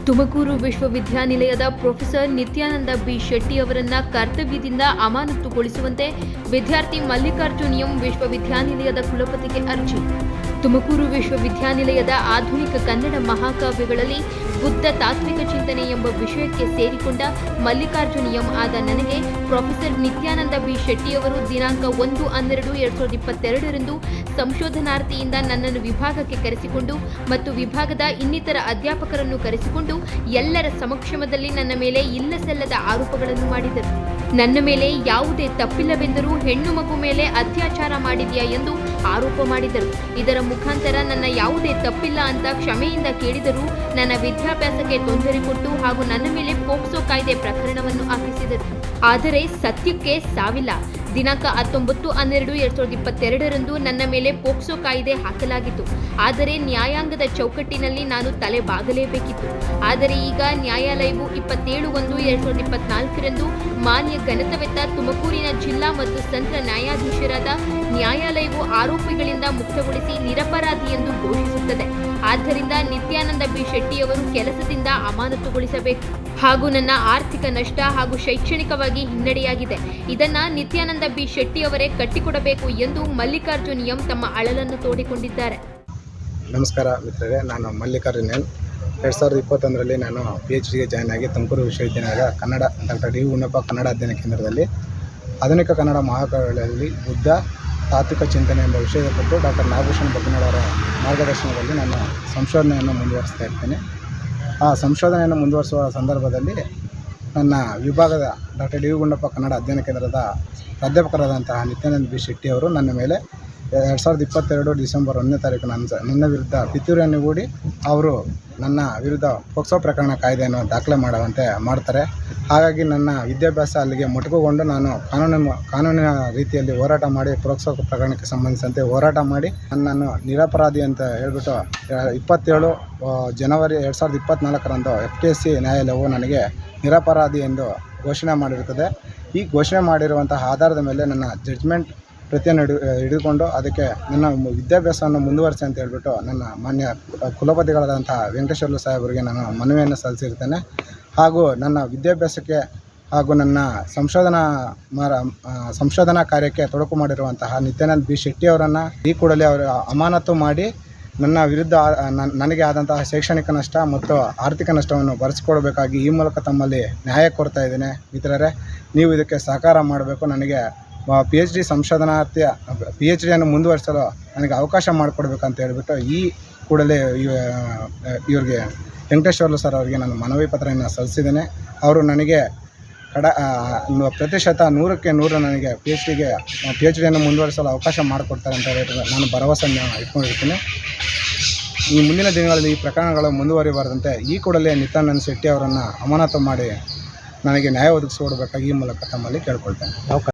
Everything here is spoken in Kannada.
ತುಮಕೂರು ವಿಶ್ವವಿದ್ಯಾನಿಲಯದ ಪ್ರೊಫೆಸರ್ ನಿತ್ಯಾನಂದ ಬಿ ಶೆಟ್ಟಿ ಅವರನ್ನ ಕರ್ತವ್ಯದಿಂದ ಅಮಾನತುಗೊಳಿಸುವಂತೆ ವಿದ್ಯಾರ್ಥಿ ಮಲ್ಲಿಕಾರ್ಜುನ್ ಎಂ ವಿಶ್ವವಿದ್ಯಾನಿಲಯದ ಕುಲಪತಿಗೆ ಅರ್ಜಿ. ತುಮಕೂರು ವಿಶ್ವವಿದ್ಯಾನಿಲಯದ ಆಧುನಿಕ ಕನ್ನಡ ಮಹಾಕಾವ್ಯಗಳಲ್ಲಿ ಬುದ್ಧ ತಾತ್ವಿಕ ಚಿಂತನೆ ಎಂಬ ವಿಷಯಕ್ಕೆ ಸೇರಿಕೊಂಡ ಮಲ್ಲಿಕಾರ್ಜುನ್ ಎಂ ಆದ ನನಗೆ ಪ್ರೊಫೆಸರ್ ನಿತ್ಯಾನಂದ ಬಿ ಶೆಟ್ಟಿಯವರು ದಿನಾಂಕ 1-12-2022 ಸಂಶೋಧನಾರ್ಥಿಯಿಂದ ನನ್ನನ್ನು ವಿಭಾಗಕ್ಕೆ ಕರೆಸಿಕೊಂಡು ಮತ್ತು ವಿಭಾಗದ ಇನ್ನಿತರ ಅಧ್ಯಾಪಕರನ್ನು ಕರೆಸಿಕೊಂಡು ಎಲ್ಲರ ಸಮಕ್ಷಮದಲ್ಲಿ ನನ್ನ ಮೇಲೆ ಇಲ್ಲಸಲ್ಲದ ಆರೋಪಗಳನ್ನು ಮಾಡಿದರು. ನನ್ನ ಮೇಲೆ ಯಾವುದೇ ತಪ್ಪಿಲ್ಲವೆಂದರೂ ಹೆಣ್ಣು ಮಗು ಮೇಲೆ ಅತ್ಯಾಚಾರ ಮಾಡಿದೆಯಾ ಎಂದು ಆರೋಪ ಮಾಡಿದರು. ಇದರ ಮುಖಾಂತರ ನನ್ನ ಯಾವುದೇ ತಪ್ಪಿಲ್ಲ ಅಂತ ಕ್ಷಮೆಯಿಂದ ಕೇಳಿದರೂ ನನ್ನ ವಿದ್ಯಾಭ್ಯಾಸಕ್ಕೆ ತೊಂದರೆ ಕೊಟ್ಟು ಹಾಗೂ ನನ್ನ ಮೇಲೆ ಪೋಕ್ಸೋ ಕಾಯ್ದೆ ಪ್ರಕರಣವನ್ನು ಹಾಕಿಸಿದರು. ಆದರೆ ಸತ್ಯಕ್ಕೆ ಸಾವಿಲ್ಲ. ದಿನಾಂಕ 19-12-2022 ನನ್ನ ಮೇಲೆ ಪೋಕ್ಸೋ ಕಾಯ್ದೆ ಹಾಕಲಾಗಿತ್ತು. ಆದರೆ ನ್ಯಾಯಾಂಗದ ಚೌಕಟ್ಟಿನಲ್ಲಿ ನಾನು ತಲೆ ಬಾಗಲೇಬೇಕಿತ್ತು. ಆದರೆ ಈಗ ನ್ಯಾಯಾಲಯವು 27-1-2024 ಮಾನ್ಯ ಘನತವೆತ್ತ ತುಮಕೂರಿನ ಜಿಲ್ಲಾ ಮತ್ತು ಸತ್ರ ನ್ಯಾಯಾಧೀಶರಾದ ನ್ಯಾಯಾಲಯವು ಆರೋಪಿಗಳಿಂದ ಮುಕ್ತಗೊಳಿಸಿ ನಿರಪರಾಧಿ ಎಂದು ಘೋಷಿಸುತ್ತದೆ. ಆದ್ದರಿಂದ ನಿತ್ಯಾನಂದ ಬಿ ಶೆಟ್ಟಿಯವರು ಕೆಲಸದಿಂದ ಅಮಾನತುಗೊಳಿಸಬೇಕು ಹಾಗೂ ನನ್ನ ಆರ್ಥಿಕ ನಷ್ಟ ಹಾಗೂ ಶೈಕ್ಷಣಿಕವಾಗಿ ಹಿನ್ನಡೆಯಾಗಿದೆ. ಇದನ್ನ ನಿತ್ಯಾನಂದ ಬಿ ಶೆಟ್ಟಿ ಅವರೇ ಕಟ್ಟಿಕೊಡಬೇಕು ಎಂದು ಮಲ್ಲಿಕಾರ್ಜುನ್ ಎಂ ತಮ್ಮ ಅಳಲನ್ನು ತೋಡಿಕೊಂಡಿದ್ದಾರೆ. ನಮಸ್ಕಾರ ಮಿತ್ರರೇ, ನಾನು ಮಲ್ಲಿಕಾರ್ಜುನ್ ಎಂ. 2021ರಲ್ಲಿ ನಾನು PhDಗೆ ಜಾಯ್ನ್ ಆಗಿ ತುಮಕೂರು ವಿಶ್ವವಿದ್ಯಾನಿಲಯದ ಕನ್ನಡ ಡಾಕ್ಟರ್ ಡಿ ಹುಣ್ಣಪ್ಪ ಕನ್ನಡ ಅಧ್ಯಯನ ಕೇಂದ್ರದಲ್ಲಿ ಆಧುನಿಕ ಕನ್ನಡ ಮಹಾಕಾವ್ಯಗಳಲ್ಲಿ ಬುದ್ಧ ತಾತ್ವಿಕ ಚಿಂತನೆ ಎಂಬ ವಿಷಯದ ಕುರಿತು ಡಾಕ್ಟರ್ ನಾಗಭೂಷಣ್ ಬಗ್ಗನಾಳ್ ಅವರ ಮಾರ್ಗದರ್ಶನದಲ್ಲಿ ನಾನು ಸಂಶೋಧನೆಯನ್ನು ಮುಂದುವರಿಸ್ತಾ ಇರ್ತೇನೆ. ಆ ಸಂಶೋಧನೆಯನ್ನು ಮುಂದುವರಿಸುವ ಸಂದರ್ಭದಲ್ಲಿ ನನ್ನ ವಿಭಾಗದ ಡಾಕ್ಟರ್ ಡಿ ಗುಂಡಪ್ಪ ಕನ್ನಡ ಅಧ್ಯಯನ ಕೇಂದ್ರದ ಪ್ರಾಧ್ಯಾಪಕರಾದಂತಹ ನಿತ್ಯಾನಂದ ಬಿ ಶೆಟ್ಟಿ ಅವರು ನನ್ನ ಮೇಲೆ 2022 ಡಿಸೆಂಬರ್ 1ನೇ ತಾರೀಕು ನನ್ನ ವಿರುದ್ಧ ಪಿತೂರಿಯನ್ನು ಹೂಡಿ ಅವರು ನನ್ನ ವಿರುದ್ಧ ಪೋಕ್ಸೋ ಪ್ರಕರಣ ಕಾಯ್ದೆಯನ್ನು ದಾಖಲೆ ಮಾಡುವಂತೆ ಮಾಡ್ತಾರೆ. ಹಾಗಾಗಿ ನನ್ನ ವಿದ್ಯಾಭ್ಯಾಸ ಅಲ್ಲಿಗೆ ಮೊಟಕುಗೊಂಡು ನಾನು ಕಾನೂನಿನ ರೀತಿಯಲ್ಲಿ ಹೋರಾಟ ಮಾಡಿ ಪೋಕ್ಸೋ ಪ್ರಕರಣಕ್ಕೆ ಸಂಬಂಧಿಸಿದಂತೆ ಹೋರಾಟ ಮಾಡಿ ನನ್ನನ್ನು ನಿರಪರಾಧಿ ಅಂತ ಹೇಳಿಬಿಟ್ಟು 27 ಜನವರಿ 2024ರಂದು FTSC ನ್ಯಾಯಾಲಯವು ನನಗೆ ನಿರಪರಾಧಿ ಎಂದು ಘೋಷಣೆ ಮಾಡಿರುತ್ತದೆ. ಈ ಘೋಷಣೆ ಮಾಡಿರುವಂತಹ ಆಧಾರದ ಮೇಲೆ ನನ್ನ ಜಡ್ಜ್ಮೆಂಟ್ ಪ್ರತಿಯನ್ನು ಹಿಡಿದುಕೊಂಡು ಅದಕ್ಕೆ ನನ್ನ ವಿದ್ಯಾಭ್ಯಾಸವನ್ನು ಮುಂದುವರಿಸಿ ಅಂತ ಹೇಳ್ಬಿಟ್ಟು ನನ್ನ ಮಾನ್ಯ ಕುಲಪತಿಗಳಾದಂತಹ ವೆಂಕಟೇಶ್ವರ ಸಾಹೇಬರಿಗೆ ನಾನು ಮನವಿಯನ್ನು ಸಲ್ಲಿಸಿರ್ತೇನೆ. ಹಾಗೂ ನನ್ನ ವಿದ್ಯಾಭ್ಯಾಸಕ್ಕೆ ಹಾಗೂ ನನ್ನ ಸಂಶೋಧನಾ ಕಾರ್ಯಕ್ಕೆ ತೊಡಕು ಮಾಡಿರುವಂತಹ ನಿತ್ಯಾನಂದ ಬಿ ಶೆಟ್ಟಿ ಅವರನ್ನು ಈ ಕೂಡಲೇ ಅವರು ಅಮಾನತು ಮಾಡಿ ನನ್ನ ವಿರುದ್ಧ ನನಗೆ ಆದಂತಹ ಶೈಕ್ಷಣಿಕ ನಷ್ಟ ಮತ್ತು ಆರ್ಥಿಕ ನಷ್ಟವನ್ನು ಭರಿಸಿಕೊಡಬೇಕಾಗಿ ಈ ಮೂಲಕ ತಮ್ಮಲ್ಲಿ ನ್ಯಾಯ ಕೋರ್ತಾ ಇದ್ದೇನೆ. ಮಿತ್ರರೇ, ನೀವು ಇದಕ್ಕೆ ಸಹಕಾರ ಮಾಡಬೇಕು. ನನಗೆ PhDಯನ್ನು ಮುಂದುವರಿಸಲು ನನಗೆ ಅವಕಾಶ ಮಾಡಿಕೊಡ್ಬೇಕಂತ ಹೇಳಿಬಿಟ್ಟು ಈ ಕೂಡಲೇ ಇವ್ರಿಗೆ ವೆಂಕಟೇಶ್ವರ ಸರ್ ಅವರಿಗೆ ನಾನು ಮನವಿ ಪತ್ರವನ್ನು ಸಲ್ಲಿಸಿದ್ದೇನೆ. ಅವರು ನನಗೆ ಪ್ರತಿಶತ 100ಕ್ಕೆ 100 ನನಗೆ PhDಯನ್ನು ಮುಂದುವರಿಸಲು ಅವಕಾಶ ಮಾಡಿಕೊಡ್ತಾರೆ ಅಂತ ಹೇಳಿ ನಾನು ಭರವಸೆಯನ್ನು ಇಟ್ಕೊಂಡಿರ್ತೀನಿ. ಈ ಮುಂದಿನ ದಿನಗಳಲ್ಲಿ ಈ ಪ್ರಕರಣಗಳು ಮುಂದುವರಿಬಾರದಂತೆ ಈ ಕೂಡಲೇ ನಿತ್ಯಾನಂದ ಶೆಟ್ಟಿ ಅವರನ್ನು ಅಮಾನತು ಮಾಡಿ ನನಗೆ ನ್ಯಾಯ ಒದಗಿಸಿಕೊಡಬೇಕಾಗಿ ಈ ಮೂಲಕ ತಮ್ಮಲ್ಲಿ ಕೇಳ್ಕೊಳ್ತೇನೆ.